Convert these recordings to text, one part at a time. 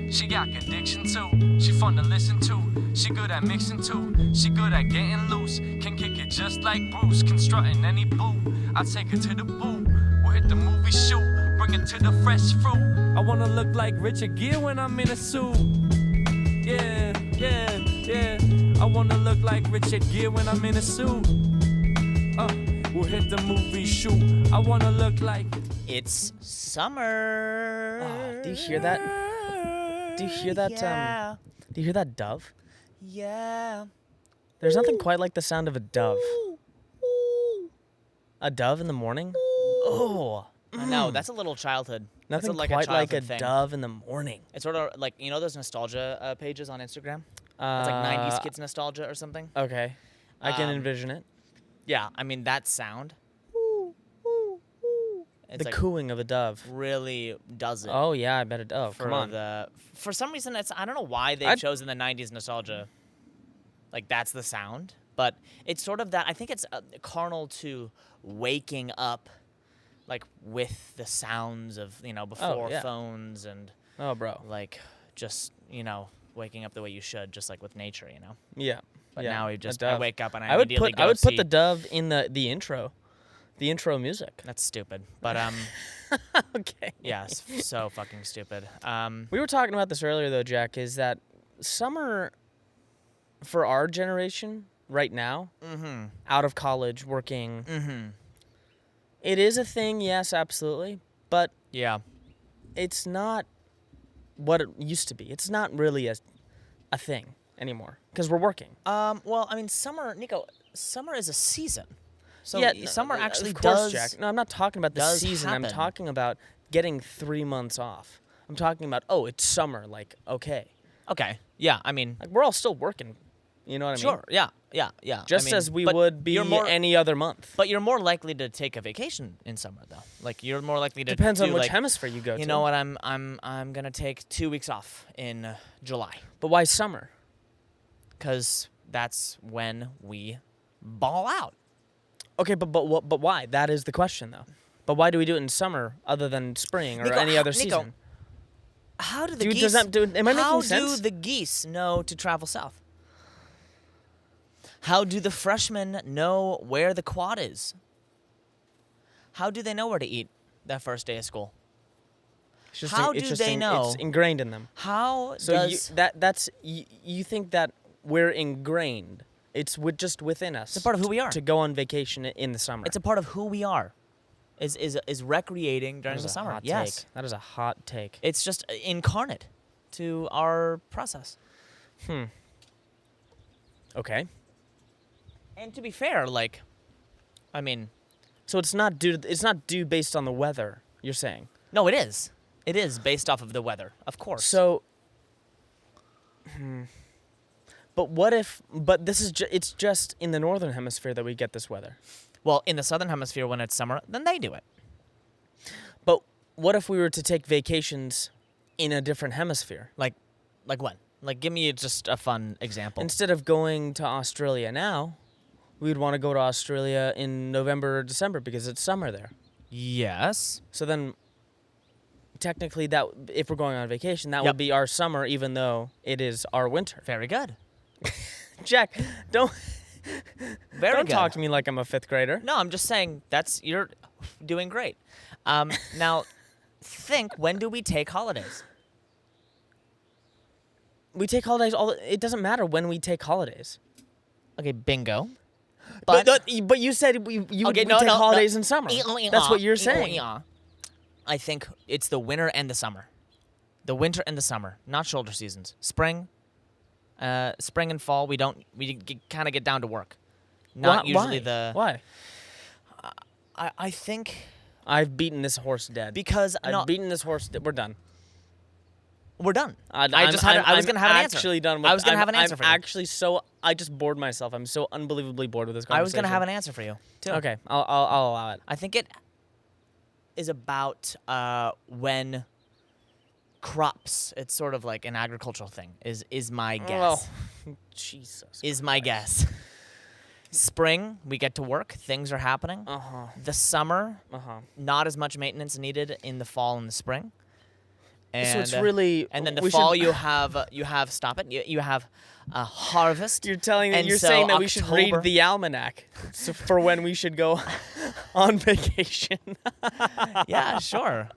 She got conviction too. She fun to listen to. She good at mixing too. She good at getting loose. Can kick it just like Bruce. Constructing any boo. I take her to the boo. We'll hit the movie shoot. Bring it to the fresh fruit. I wanna look like Richard Gere when I'm in a suit. Yeah. I wanna look like Richard Gere when I'm in a suit. We'll hit the movie shoot. I wanna look like. It's summer. Do you hear that? Do you hear that? Yeah. Do you hear that dove? Yeah. There's nothing quite like the sound of a dove. A dove in the morning? Oh. I know, that's a little childhood. Nothing that's quite like a thing. dove in the morning. It's sort of like, you know those nostalgia pages on Instagram? It's like 90s kids nostalgia or something. Okay. I can envision it. Yeah, I mean, that sound. It's The like cooing of a dove. really does it. Oh, yeah, I bet a dove. Come on. For some reason, I don't know why they've chosen the 90s nostalgia. Like, that's the sound. But it's sort of that, I think it's carnal to waking up, like, with the sounds of, before phones and, Oh, bro. like, just, waking up the way you should, just like with nature, Yeah. But yeah, now a I dove. wake up and I I would immediately put go I would see. put the dove in the intro. The intro music. That's stupid. But, Okay. yeah, so fucking stupid. We were talking about this earlier, though, Jack, is that summer for our generation right now, out of college, working, it is a thing, yes, absolutely, but Yeah. it's not what it used to be. It's not really a thing anymore because we're working. Well, I mean, Nico, summer is a season. So yeah, summer actually of course, does. Jack. No, I'm not talking about the does season. I'm happen. talking about getting 3 months off. I'm talking about, it's summer, like, okay. Okay. Yeah, I mean. Like, we're all still working. You know what I mean? Sure. Yeah. Just I mean, as we but would be you're more, any other month. But you're more likely to take a vacation in summer, though. Like you're more likely to. Depends on do, which like, hemisphere you go to. You know what? I'm gonna take 2 weeks off in July. But why summer? Because that's when we ball out. Okay, but why? That is the question, though. But why do we do it in summer other than spring or Nico, any other Nico, season? How do the Dude, geese? does that, dude, am I how making sense? do the geese know to travel south? How do the freshmen know where the quad is? How do they know where to eat that first day of school? It's just how it's do just they know? It's ingrained in them. How So does you think that we're ingrained? It's just within us. It's a part of who we are. To go on vacation in the summer. It's a part of who we are. Is recreating during the summer. Yes. That is a hot take. It's just incarnate to our process. Okay. And to be fair, like, I mean, So it's not due based on the weather, you're saying. no, it is. It is based off of the weather, of course. So But it's just in the northern hemisphere that we get this weather. well, in the southern hemisphere when it's summer, then they do it. But what if we were to take vacations in a different hemisphere? Like when? Like, give me just a fun example. Instead of going to Australia now, we'd want to go to Australia in November or December because it's summer there. Yes. So then, technically, that if we're going on vacation, that Yep. would be our summer, even though it is our winter. Very good. Jack, don't Very good. talk to me like I'm a fifth grader. No, I'm just saying you're doing great. Now, think, when do we take holidays? We take holidays it doesn't matter when we take holidays. Okay, bingo. But you said we take holidays in summer. That's what you're saying. I think it's the winter and the summer. The winter and the summer, not shoulder seasons. Spring and fall, we kind of get down to work. Not usually Why? I think I've beaten this horse dead. because I've beaten this horse. We're done. we're done. I'm I was gonna have an answer. Actually done. I was gonna have an answer for you. I just bored myself. I'm so unbelievably bored with this conversation. I was gonna have an answer for you too. Okay, I'll allow it. I think it is about when crops. It's sort of like an agricultural thing. Is my guess. Oh, Jesus. Is my guess. Spring, we get to work. Things are happening. The summer, not as much maintenance needed in the fall and the spring. And, So it's really. And then the we fall should- you have stop it. You have harvest. You're telling and you're so saying that we should read October- the almanac for when we should go on vacation. Yeah, sure.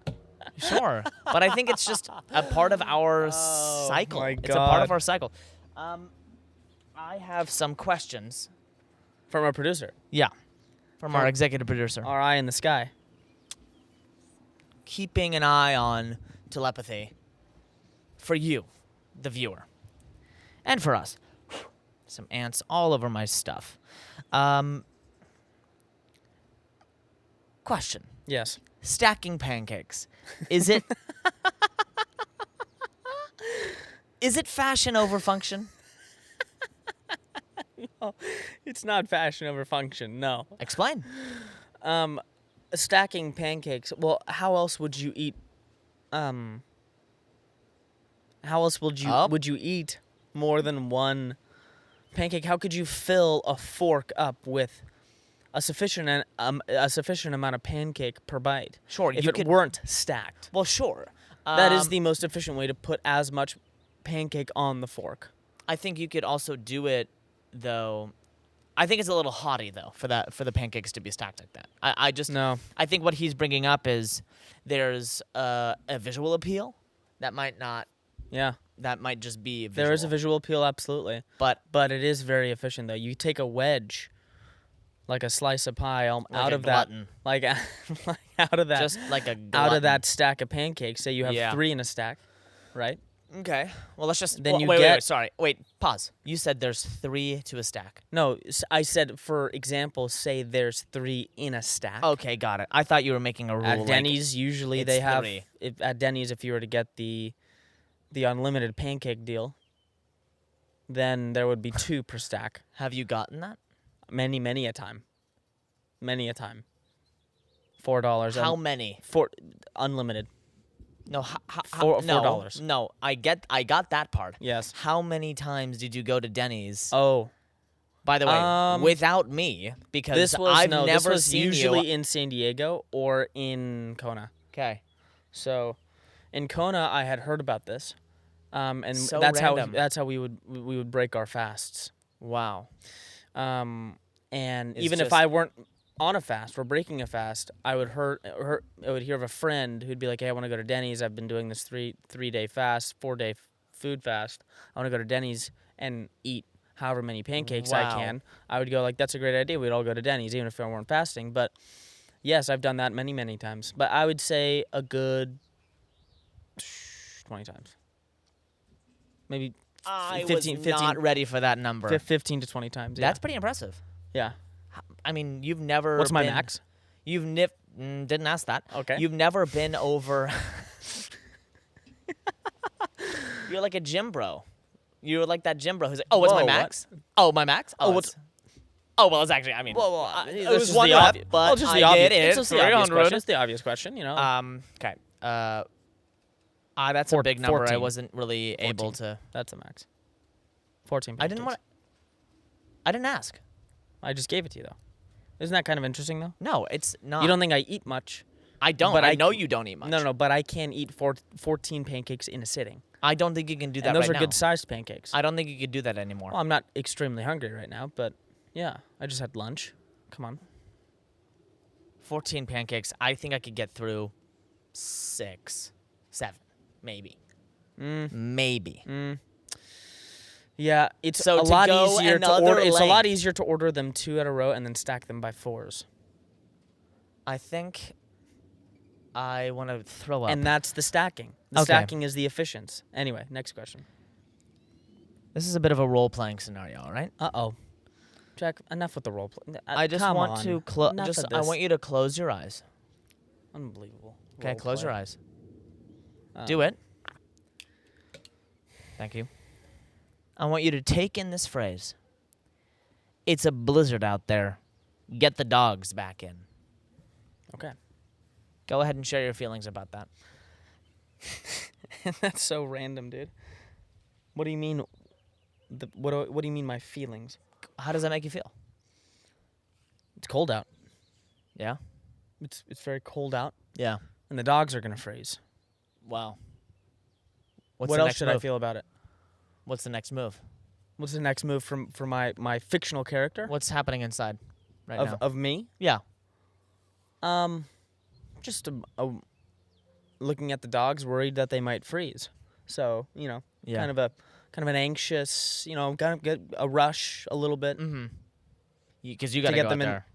Sure. But I think it's just a part of our cycle. my It's a part of God. our cycle. I have some questions. From our producer, Yeah. From our executive producer. our eye in the sky. Keeping an eye on telepathy for you, the viewer. And for us. Some ants all over my stuff. Question. Yes. Stacking pancakes. Is it Is it fashion over function? It's not fashion over function. No. Explain. Stacking pancakes. Well, how else would you eat? How else would you eat more than one pancake? How could you fill a fork up with a sufficient amount of pancake per bite? Sure, if you it could- weren't stacked. Well, sure. That is the most efficient way to put as much pancake on the fork. I think you could also do it, though. I think it's a little haughty, though, for the pancakes to be stacked like that. I just No. I think what he's bringing up is there's a visual appeal that might not. Yeah. That might just be visual. There is a visual appeal, absolutely. But But it is very efficient, though. You take a wedge, like a slice of pie, out a of that, glutton. like out of that, just like a out glutton. of that stack of pancakes. Say you have Yeah. 3 in a stack, right? Okay. Well, let's just. Then you wait, get- wait. Sorry. Wait. Pause. You said there's 3 to a stack. No, I said, for example, say there's 3 in a stack. Okay, got it. I thought you were making a rule. At like- Denny's, usually it's they have. 3. At Denny's, if you were to get the unlimited pancake deal, then there would be 2 per stack. Have you gotten that? Many a time. Many a time. $4. How many? Unlimited. No, $4. No, I got that part. Yes. How many times did you go to Denny's? Oh, By the way, without me, because this never was seen usually you. in San Diego or in Kona. Okay. So, in Kona, I had heard about this, and So that's random. how we would break our fasts. Wow. And It's even if just- I weren't on a fast or breaking a fast, I would I would hear of a friend who'd be like, "Hey, I want to go to Denny's. I've been doing this 3-day fast, 4-day food fast. I want to go to Denny's and eat however many pancakes I Wow. can." I would go like, "That's a great idea. We'd all go to Denny's, even if I weren't fasting." But yes, I've done that many times. But I would say a good 20 times, maybe I 15 was not ready for that number. 15 to 20 times. Yeah. That's pretty impressive. yeah. I mean, you've never. What's my been- max? You've didn't ask that. Okay. You've never been over. You're like a gym bro. You're like that gym bro who's like, "Oh, what's my Whoa, max? Oh, my max? Oh, what's- Oh, well, it's actually. I mean, It it was one rep, but just I the obvious. did it. It's just the obvious 300. question. It's the obvious question, you know. Okay. That's a big number. I 14. wasn't really able 14. to. That's the max. 14 I didn't pancakes. want. I didn't ask. I just gave it to you, though. Isn't that kind of interesting, though? No, it's not. You don't think I eat much? I don't. but I I know c- you don't eat much. No, but I can eat 14 pancakes in a sitting. I don't think you can do that And those right are now. good-sized pancakes. I don't think you could do that anymore. Well, I'm not extremely hungry right now, but yeah, I just had lunch. Come on. 14 pancakes. I think I could get through 6, 7, maybe. Maybe. Yeah, it's So a to lot go easier to another order. It's a lot length. easier to order them 2 at a row and then stack them by 4s. I think I want to throw up. And that's the stacking. The Okay. stacking is the efficiency. Anyway, next question. This is a bit of a role-playing scenario, all right? Uh-oh. Jack, enough with the role play. I just Come want on. to close. Enough of I this. want you to close your eyes. Unbelievable. Okay, Role close your play. eyes. Do it. Thank you. I want you to take in this phrase. It's a blizzard out there. Get the dogs back in. Okay. Go ahead and share your feelings about that. That's so random, dude. What do you mean? What do you mean my feelings? How does that make you feel? It's cold out. Yeah? It's very cold out, Yeah. and the dogs are gonna freeze. Wow. What's what the else next should move? I feel about it? What's the next move? What's the next move for my fictional character What's happening inside right now? of me? Yeah. Just looking at the dogs, worried that they might freeze. So Yeah. kind of an anxious, kind of get a rush a little bit. Because you got to get go them out in- there.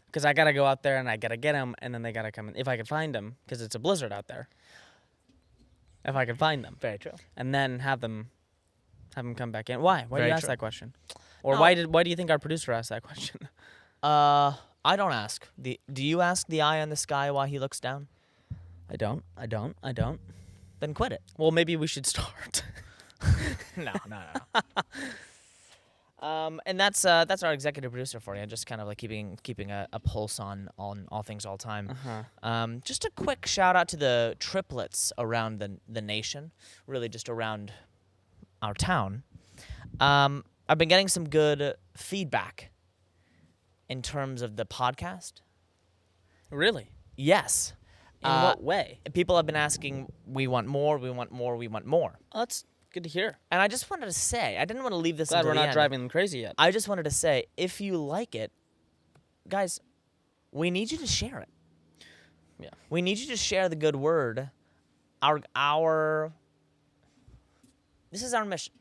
Because I gotta go out there and I gotta get them, and then they gotta come in if I can find them, because it's a blizzard out there. If I can find them, Very true. and then have them come back in. Why? Why do Very you ask true. that question? Or No. why do you think our producer asked that question? I don't ask. Do you ask the eye in the sky why he looks down? I don't. Then quit it. Well, maybe we should start. No. And that's our executive producer for you, just kind of like keeping a pulse on all things all time. Just a quick shout out to the triplets around the nation, really just around our town. I've been getting some good feedback in terms of the podcast. Really? Yes. In what way? People have been asking, we want more, we want more, we want more. Oh, that's good to hear. And I just wanted to say, I didn't want to leave this Glad until we're the not end. driving them crazy yet. I just wanted to say, if you like it, guys, we need you to share it. Yeah. We need you to share the good word. This is our mission.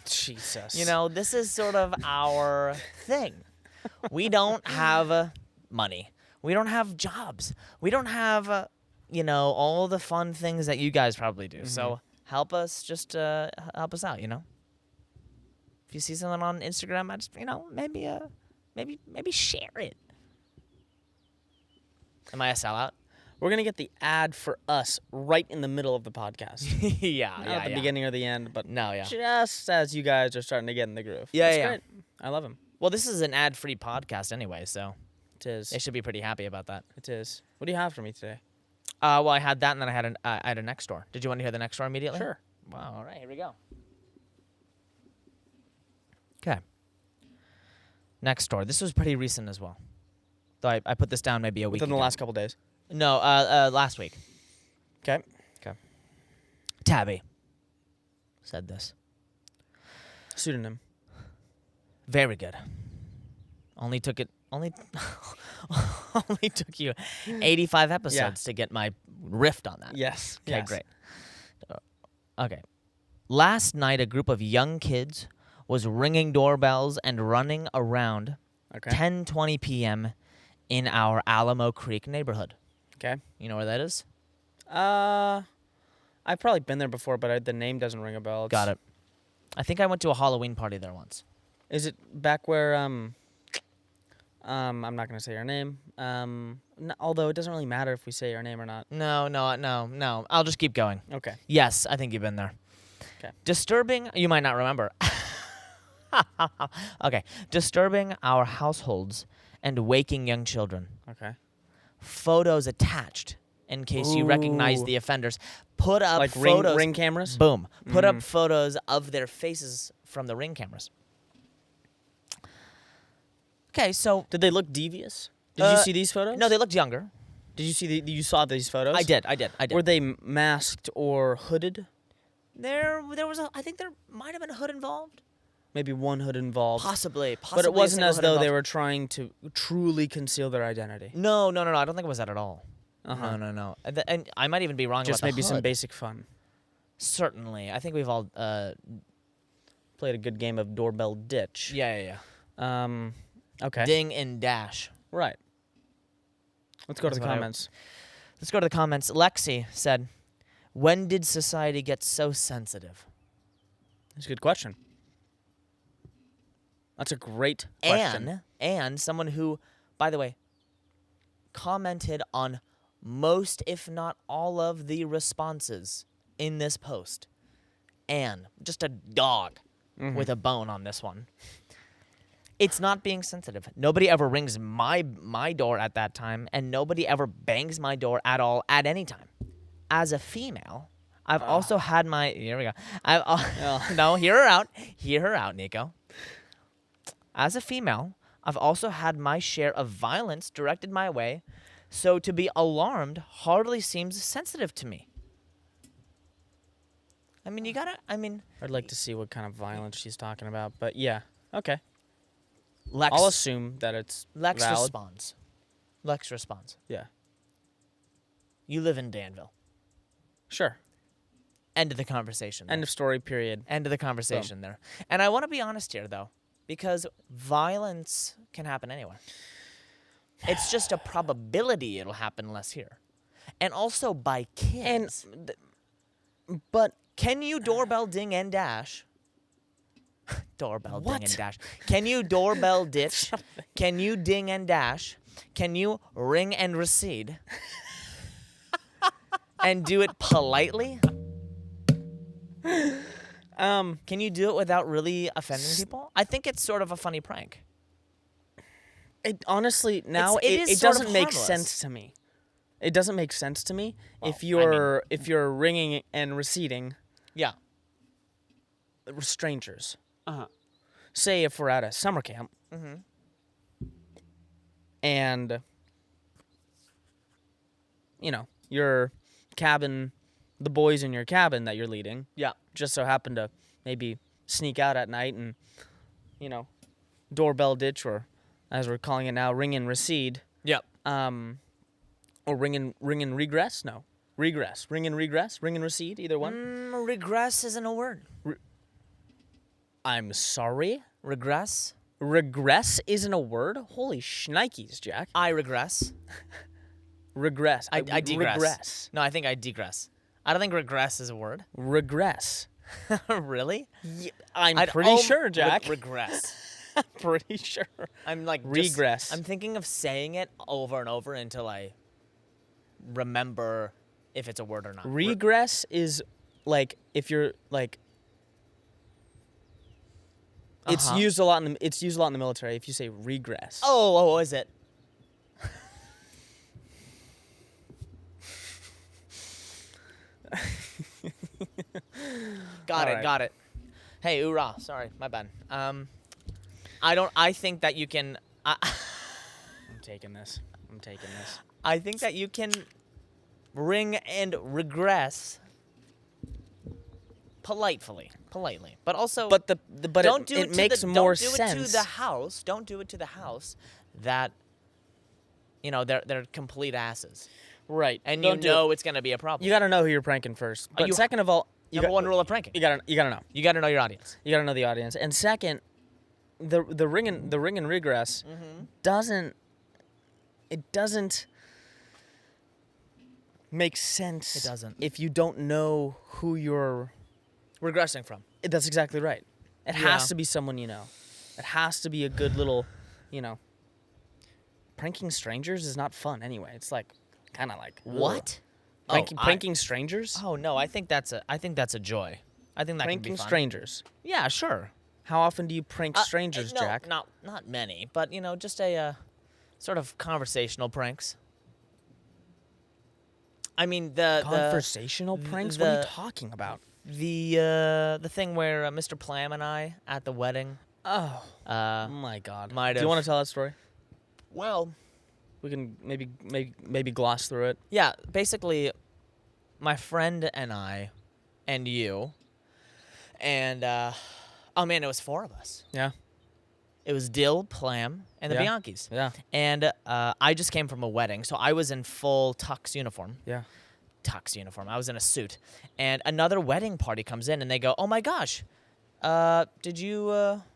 Jesus. This is sort of our thing. We don't have money. We don't have jobs. We don't have, all the fun things that you guys probably do. So help us, just help us out, If you see something on Instagram, I just, maybe share it. Am I a sellout? We're going to get the ad for us right in the middle of the podcast. Yeah, Not at the beginning or the end, but No, yeah. just as you guys are starting to get in the groove. Yeah, It's yeah. great. I love him. Well, this is an ad-free podcast anyway, so It is. they should be pretty happy about that. It is. What do you have for me today? Well, I had that, and then I had a next door. Did you want to hear the next door immediately? Sure. Wow. All right. Here we go. Okay. Next door. This was pretty recent as well. Though I put this down maybe a week Within the ago. last couple days. No, last week. Okay. Tabby said this. Pseudonym. Very good. Only took you 85 episodes to get my riff on that. Yes. Okay, yes. great. Okay. Last night, a group of young kids was ringing doorbells and running around Okay. 10:20 p.m. in our Alamo Creek neighborhood. Okay. You know where that is? I've probably been there before, but the name doesn't ring a bell. Got it. I think I went to a Halloween party there once. Is it back where I'm not gonna say her name. Although it doesn't really matter if we say her name or not. No. I'll just keep going. Okay. Yes, I think you've been there. Okay. Disturbing, you might not remember. Okay. Disturbing our households and waking young children. Okay. Photos attached in case you recognize Ooh. the offenders. Put up Like photos. ring cameras. Boom. Put up photos of their faces from the ring cameras. Okay, so Did they look devious? Did you see these photos? no, they looked younger. Did you see you saw these photos? I did. Were they masked or hooded? There was I think there might have been a hood involved. Maybe one hood involved. Possibly. But it wasn't a as single hood though they involved. were trying to truly conceal their identity. No. I don't think it was that at all. Uh-huh. No. And I might even be wrong Just about the maybe some hood. basic fun. Certainly. I think we've all Played a good game of doorbell ditch. yeah. Okay. Ding and dash. Right. Let's go to That's the what I- comments. Let's go to the comments. Lexi said, "When did society get so sensitive?" That's a good question. That's a great question. And someone who, by the way, commented on most, if not all, of the responses in this post. Anne, just a dog with a bone on this one. It's not being sensitive. Nobody ever rings my door at that time, and nobody ever bangs my door at all at any time. As a female, I've also had my... Here we go. No, hear her out. Hear her out, Nico. As a female, I've also had my share of violence directed my way, so to be alarmed hardly seems sensitive to me. I mean, you gotta. I mean, I'd like to see what kind of violence she's talking about, but yeah, okay. Lex. I'll assume that it's Lex valid. responds. Lex responds. Yeah, You live in Danville. sure. End of the conversation. End of story. Period. End of the conversation there. And I want to be honest here, though, because violence can happen anywhere. It's just a probability it'll happen less here, and also by kids. But Can you doorbell ding and dash? Doorbell ding What? and dash. Can you doorbell ditch? Can you ding and dash? Can you ring and recede? And do it politely? Can you do it without really offending people? I think it's sort of a funny prank. it honestly now It is it sort of doesn't make harmless. sense to me. It doesn't make sense to me Well, if you're ringing and receding Yeah. strangers. Uh-huh. Say if we're at a summer camp and your cabin, the boys in your cabin that you're leading Yeah. just so happen to maybe sneak out at night and doorbell ditch, or as we're calling it now, ring and recede, Yep. or ring and regress. No, regress, ring and regress, ring and recede, either one. Regress isn't a word. I'm sorry, Regress? regress isn't a word. Holy shnikes, Jack. I regress. Regress. I digress. Regress. No, I think I digress. I don't think regress is a word. Regress. Really? I'm I'd pretty al- sure, Jack. Regress. Pretty sure. I'm like Regress. I'm thinking of saying it over and over until I remember if it's a word or not. Regress is like if you're like. It's Uh-huh. used a lot in the military. If you say regress. Oh, is it? Got All right. Got it. Hey, hoorah. Sorry, my bad. I think that you can. I'm taking this. I think that you can ring and regress politely, but also But but don't do it to makes the, more don't do sense. it to the house. Don't do it to the house that they're complete asses, Right. and Don't do you know it. it's gonna be a problem. You got to know who you're pranking first. But you- second of all, Number one rule of pranking. You got to know. You got to know your audience. You got to know the audience. And second, the ring and regress doesn't make sense. It doesn't. If you don't know who you're. Regressing from. That's exactly right. It Yeah. has to be someone you know. It has to be a good little, Pranking strangers is not fun anyway. It's like kind of like ugh. What? Pranking strangers? Oh no, I think that's a joy. I think that can be Pranking fun. strangers. Yeah, sure. How often do you prank strangers, no, Jack? Not many, but just a sort of conversational pranks. I mean Conversational pranks? What are you the- talking about? the thing where Mr. Plam and I at the wedding. Oh Uh, my God! might Do you have- want to tell that story? well, We can maybe gloss through it. yeah. Basically, my friend and I, and you, and oh man, it was 4 of us. Yeah. It was Dill, Plam, and the Yeah. Bianchis. Yeah. And I just came from a wedding, so I was in full tux uniform. Yeah. Tux uniform. I was in a suit. And another wedding party comes in, and they go, "Oh my gosh, did you?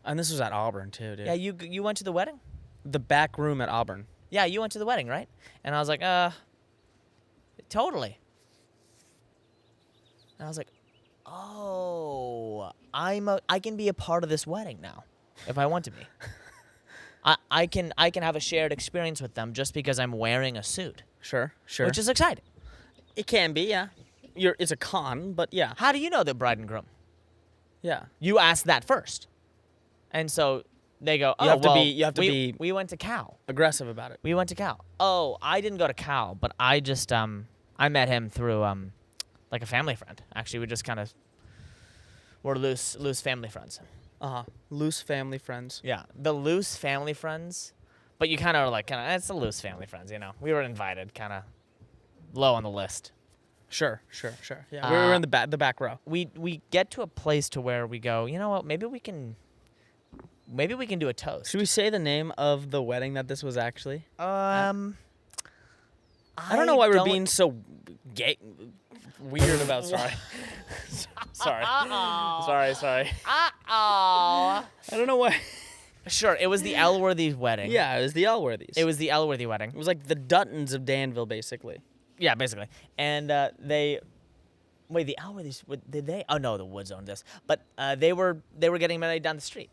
And this was at Auburn too, dude. Yeah, you went to the wedding? The back room at Auburn. Yeah, you went to the wedding, right?" And I was like, totally." And I was like, "Oh, I can be a part of this wedding now, if I want to be. I can have a shared experience with them just because I'm wearing a suit, Sure. which is exciting." It can be, yeah. It's a con, but yeah. How do you know the bride and groom? Yeah. You asked that first, and so they go, "Oh, You have to well, be- you have to be- We went to Cal. Aggressive about it. We went to Cal. Oh, I didn't go to Cal, but I just I met him through like a family friend. Actually, we just kind of were loose family friends. Loose family friends. Yeah, the loose family friends, but you kind of are like it's the loose family friends, We were invited, kind of low on the list. Sure. Yeah, we were in the back row. We get to a place to where we go, you know what? Maybe we can do a toast. Should we say the name of the wedding that this was actually? I I don't know why we're being so gay, weird about. Sorry. Sorry. Sorry. Uh-oh. I don't know why. Sure, it was the Elworthy wedding. Yeah, it was the Elworthys. It was the Elworthy wedding. It was like the Duttons of Danville, basically. Yeah, basically. And the Elworthys, did they? Oh no, the Woods owned this. But they were getting married down the street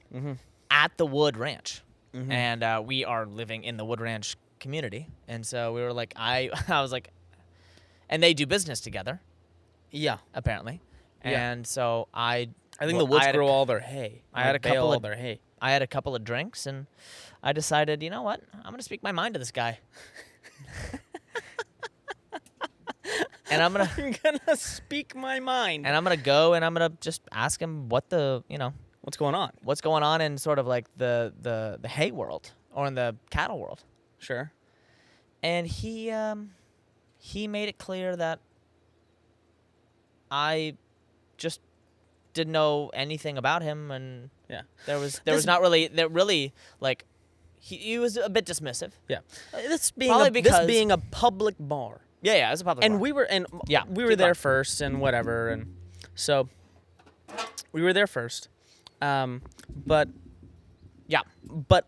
at the Wood Ranch, and we are living in the Wood Ranch community, and so we were like, I was like, and they do business together. Yeah, apparently. Yeah. And so I think the Woods grow all their hay. I had a couple all of their hay. I had a couple of drinks, and I decided, you know what? I'm gonna speak my mind to this guy. And I'm gonna You're gonna speak my mind. And I'm gonna go and I'm gonna just ask him what What's going on in sort of like the hay world or in the cattle world. Sure. And he made it clear that I just didn't know anything about him, and Yeah. there was not really like he was a bit dismissive. Yeah. This Probably being a public bar. Yeah, it was a public And bar. we were keep there going. first and whatever, and so we were there first. But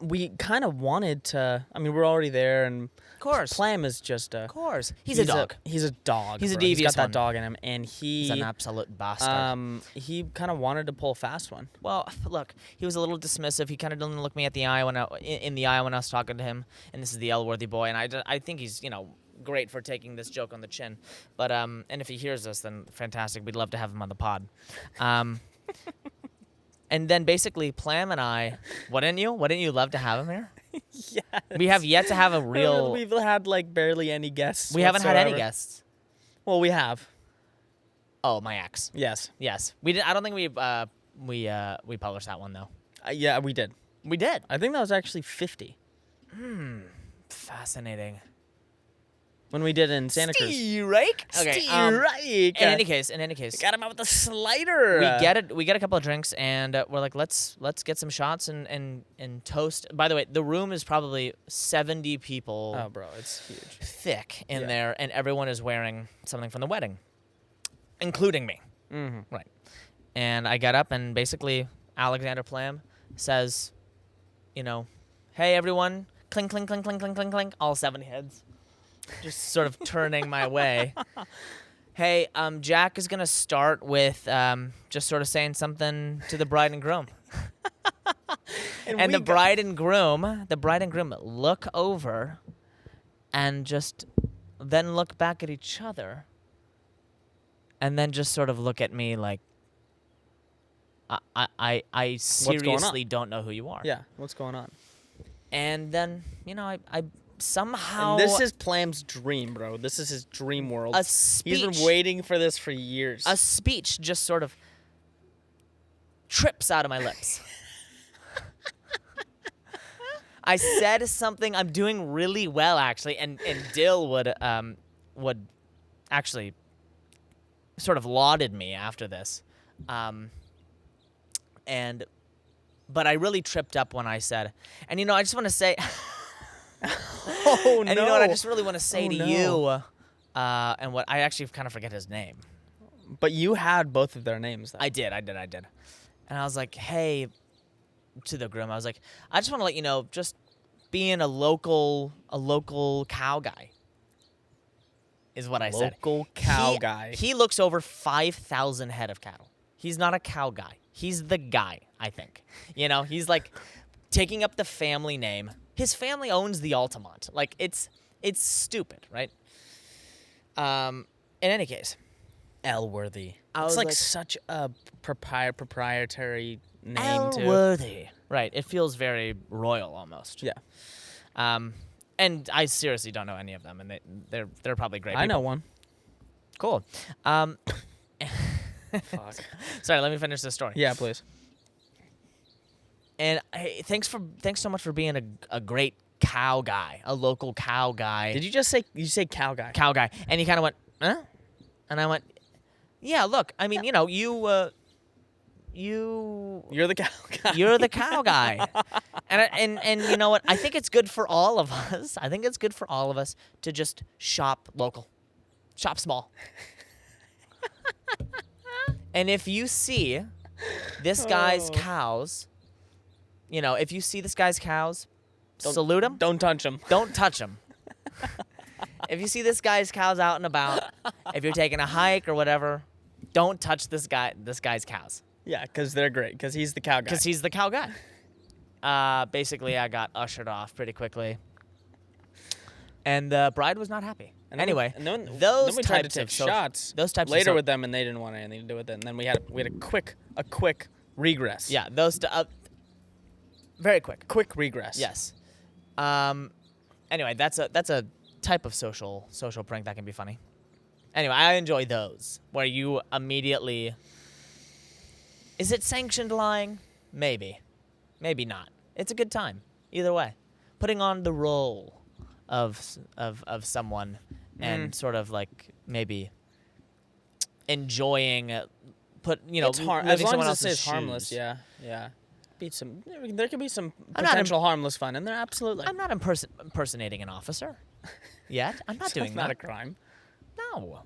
we kind of wanted to. I mean, we're already there, and Of course. Clam is just a. Of course. He's a dog. He's a dog. He's a bro. devious He's got one. that dog in him, and He's an absolute bastard. he kind of wanted to pull a fast one. Well, look, he was a little dismissive. He kind of didn't look me at the eye in the eye when I was talking to him. And this is the Elworthy boy, and I think he's great for taking this joke on the chin. But and if he hears this, then fantastic. We'd love to have him on the pod. And then basically, Plam and I, wouldn't you love to have him here? Yes. We have yet to have a real. We've had like barely any guests. We haven't had any whatsoever. guests. Well, we have. Oh, my ex. Yes. Yes, we did. I don't think we published that one though. Yeah, we did. We did. I think that was actually 50 Fascinating. when we did in Santa Cruz. Steerake? Okay. Steerake. In any case, Got him out with the slider. we get it. We get a couple of drinks, and we're like, let's get some shots and toast. By the way, the room is probably 70 people Oh, bro, it's huge. thick in Yeah. there, and everyone is wearing something from the wedding, including me. Mm-hmm. Right. And I get up, and basically Alexander Plam says, hey everyone, clink, clink, clink, clink, clink, clink, clink, all 70 heads. Just sort of turning my way. Hey, Jack is gonna start with just sort of saying something to the bride and groom, and the bride and groom look over, and just then look back at each other, and then just sort of look at me like, I seriously don't know who you are. Yeah, what's going on? And then I somehow. And this is Plam's dream, bro. This is his dream world. A He's speech. been waiting for this for years. A speech just sort of trips out of my lips. I said something. I'm doing really well, actually, and Dill would actually sort of lauded me after this, but I really tripped up when I said, and I just want to say. Oh, and no. you know what I just really want to say Oh, to no. you, and what I actually kind of forget his name. But you had both of their names, though. I did. And I was like, hey, to the groom, I was like, I just want to let you know, just being a local cow guy is what I said. Local cow guy. He looks over 5,000 head of cattle. He's not a cow guy. He's the guy, I think. He's like taking up the family name. His family owns the Altamont. Like, it's stupid, right? In any case. Elworthy. I It's was like like- such a proprietary name, too. Elworthy. Right. It feels very royal almost. Yeah. And I seriously don't know any of them, and they're probably great people. I know one. Cool. Fuck. Sorry, let me finish this story. Yeah, please. And hey, thanks so much for being a great cow guy, a local cow guy. Did you just say cow guy? Cow guy? And he kind of went, huh? And I went, yeah, look, I mean, you're You're the cow guy. You're the cow guy. And you know what? I think it's good for all of us. I think it's good for all of us to just shop local. Shop small. And if you see this guy's cows, if you see this guy's cows, salute him. Don't touch him. Don't touch him. If you see this guy's cows out and about, if you're taking a hike or whatever, don't touch this guy's cows. Yeah, because they're great. Because he's the cow guy. Because he's the cow guy. Basically, I got ushered off pretty quickly. And the bride was not happy. And anyway, then those we types tried to take of shots. Those types later of with them, and they didn't want anything to do with it. And then we had a quick regress. Yeah, very quick. Quick regress. Yes. Anyway, that's a type of social prank that can be funny. Anyway, I enjoy those where you immediately. Is it sanctioned lying? Maybe. Maybe not. It's a good time. Either way. Putting on the role of someone and sort of like maybe enjoying It's living as long someone as else's it stays harmless. shoes. Yeah. There could be some I'm not potential harmless fun in there. Absolutely. I'm not impersonating an officer yet. I'm not doing That's not that. a crime. No.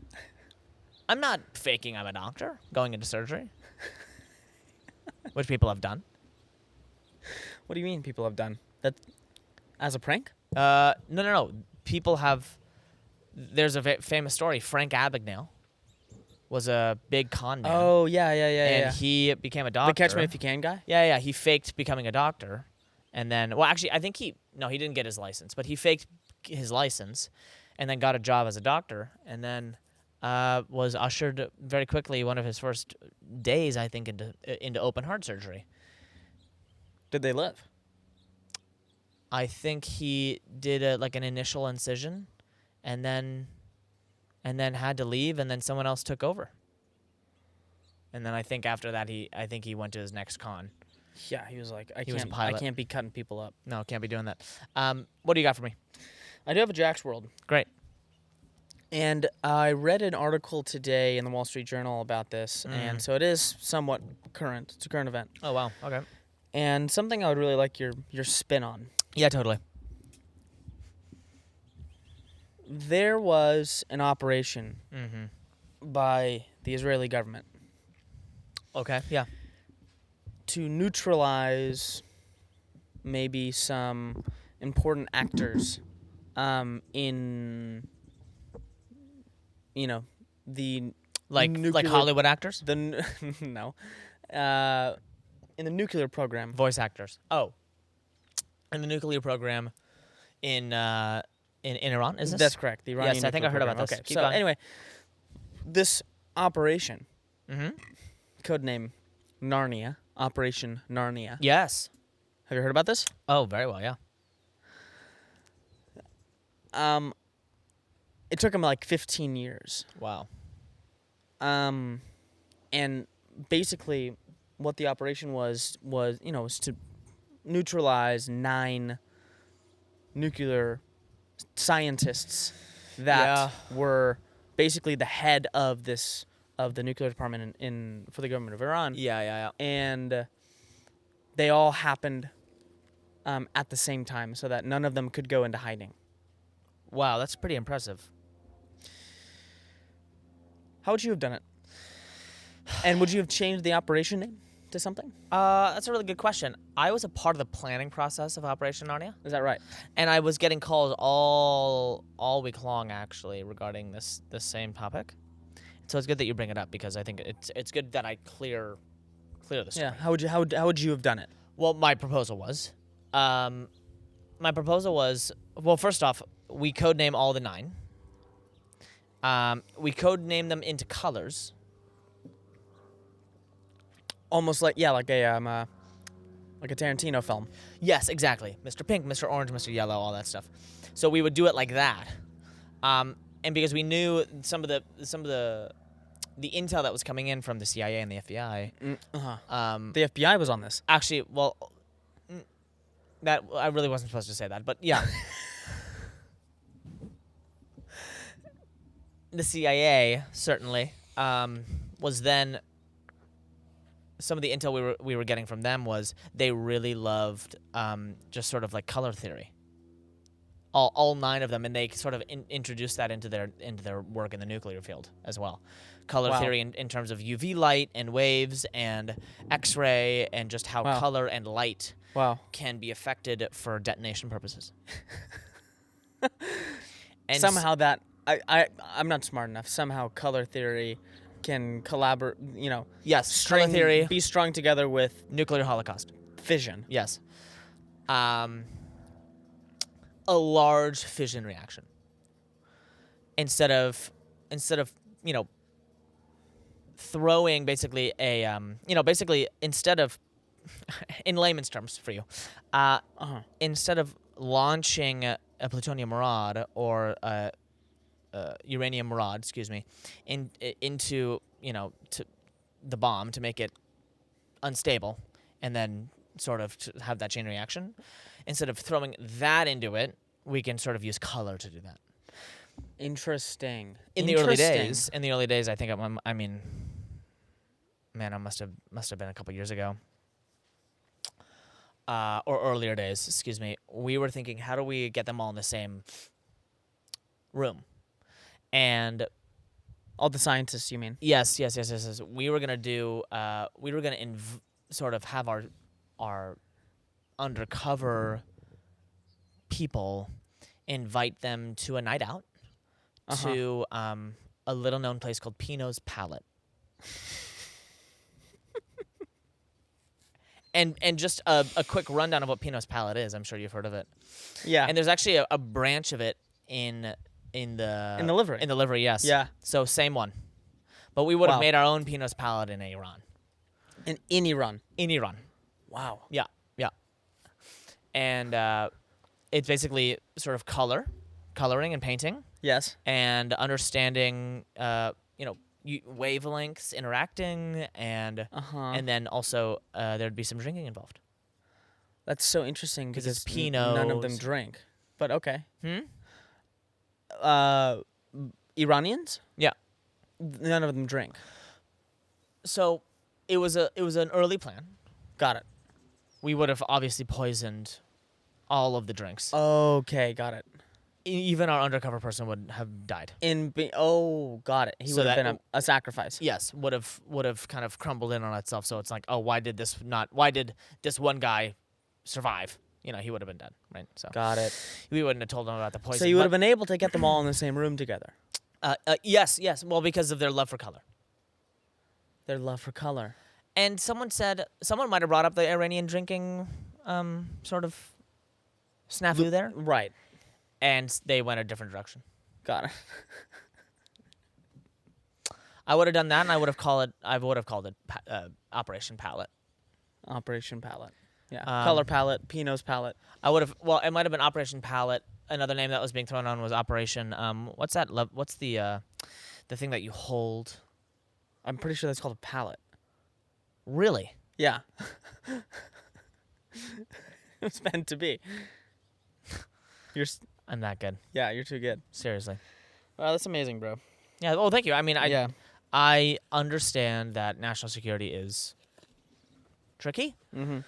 I'm not faking I'm a doctor going into surgery. Which people have done. What do you mean people have done that as a prank? No. People have. There's a famous story. Frank Abagnale was a big con man. Oh yeah. And he became a doctor. The Catch Me If You Can guy. Yeah. He faked becoming a doctor, and then actually, I think he didn't get his license, but he faked his license, and then got a job as a doctor, and then was ushered very quickly one of his first days, I think, into open heart surgery. Did they live? I think he did an initial incision, and then had to leave, and then someone else took over. And then I think after that he went to his next con. Yeah, he was like, I was a can't pilot. be cutting people up. No, can't be doing that. What do you got for me? I do have a Jack's World. Great. And I read an article today in the Wall Street Journal about this, and so it is somewhat current. It's a current event. Oh wow. Okay. And something I would really like your spin on. Yeah, totally. There was an operation by the Israeli government Okay. Yeah. to neutralize maybe some important actors in the Like nuclear, Hollywood actors, no in the nuclear program. voice actors. Oh. In the nuclear program in Iran, is this? That's correct. The Iranian Yes, I think nuclear I heard about program. this. Okay, Keep so going. anyway, this operation, Mm-hmm. codename Narnia, Operation Narnia. Yes. Have you heard about this? Oh, very well. Yeah. It took him like 15 years. Wow. And basically, what the operation was to neutralize 9 nuclear scientists that were basically the head of the nuclear department for the government of Iran. Yeah. And they all happened at the same time, so that none of them could go into hiding. Wow, that's pretty impressive. How would you have done it? And would you have changed the operation name to something? That's a really good question. I was a part of the planning process of Operation Narnia, Is that right? and I was getting calls all week long, actually, regarding this same topic. So it's good that you bring it up, because I think it's good that I clear the story. Yeah. How would you have done it? Well, my proposal was, well, first off, we codename all the 9. We codename them into colors. Almost like a Tarantino film. Yes, exactly. Mr. Pink, Mr. Orange, Mr. Yellow, all that stuff. So we would do it like that. And because we knew some of the intel that was coming in from the CIA and the FBI. The FBI was on this. Actually, well, that I really wasn't supposed to say that, but yeah. the CIA certainly was then. Some of the intel we were getting from them was they really loved just sort of like color theory. All 9 of them, and they sort of introduced that into their work in the nuclear field as well. Color theory in terms of UV light and waves and X-ray and just how color and light can be affected for detonation purposes. And somehow that I'm not smart enough. Somehow color theory can collaborate. Yes, color theory be strung together with nuclear holocaust. fission. Yes. A large fission reaction. Instead of throwing basically basically instead of in layman's terms for you, instead of launching a plutonium rod or a uranium rod, into to the bomb to make it unstable and then sort of to have that chain reaction. Instead of throwing that into it, we can sort of use color to do that. Interesting. In the early days, I think I must have been a couple years ago, or earlier days. Excuse me. We were thinking, how do we get them all in the same room? And all the scientists, you mean? Yes. We were gonna do. We were gonna sort of have our undercover people invite them to a night out to a little known place called Pino's Palette. and just a quick rundown of what Pino's Palette is. I'm sure you've heard of it. Yeah. And there's actually a branch of it in the livery. In the livery, yes. Yeah. So same one. But we would have made our own Pino's Palette in Iran. In Iran. In Iran. Wow. Yeah. And it's basically sort of coloring and painting. Yes. And understanding, wavelengths interacting, and then also there'd be some drinking involved. That's so interesting because it's Pinot. None of them drink. But okay. Iranians? Yeah. None of them drink. So it was an early plan. Got it. We would have obviously poisoned all of the drinks. Okay, got it. Even our undercover person would have died. Got it. He would have been a sacrifice. Yes, would have kind of crumbled in on itself. So it's like, why did this one guy survive? He would have been dead, right? So got it. We wouldn't have told them about the poison. So you would have been able to get them all in the same room together. Yes. Well, because of their love for color. Their love for color. And someone might have brought up the Iranian drinking sort of snafu there. Right. And they went a different direction. Got it. I would have done that, and I would have called it Operation Palette. Operation Palette. Yeah. Color palette, Pino's palette. I would have. Well, it might have been Operation Palette. Another name that was being thrown on was Operation. What's that? What's the thing that you hold? I'm pretty sure that's called a palette. Really? Yeah. It's meant to be. I'm that good. Yeah, you're too good. Seriously. Wow, that's amazing, bro. Yeah. Oh, thank you. I mean, I understand that national security is tricky. It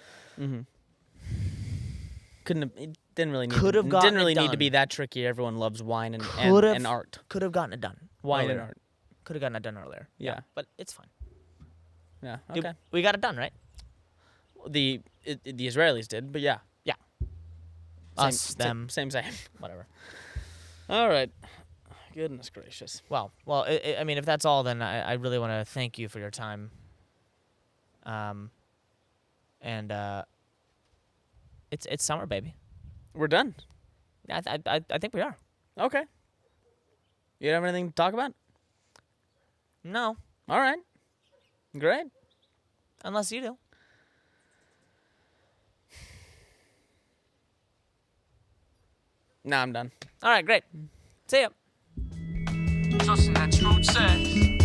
didn't really need. Didn't really need to be that tricky. Everyone loves wine and art. Could have gotten it done. Wine earlier. and art. Could have gotten it done earlier. Yeah. But it's fine. Yeah. Okay. We got it done, right? The Israelis did, but yeah. Yeah. Them. Same. Whatever. All right. Goodness gracious. Well. I mean, if that's all, then I really want to thank you for your time. And it's summer, baby. We're done. I think we are. Okay. You don't have anything to talk about? No. All right. Great. Unless you do. Nah, I'm done. All right, great. See ya. Trusting that truth says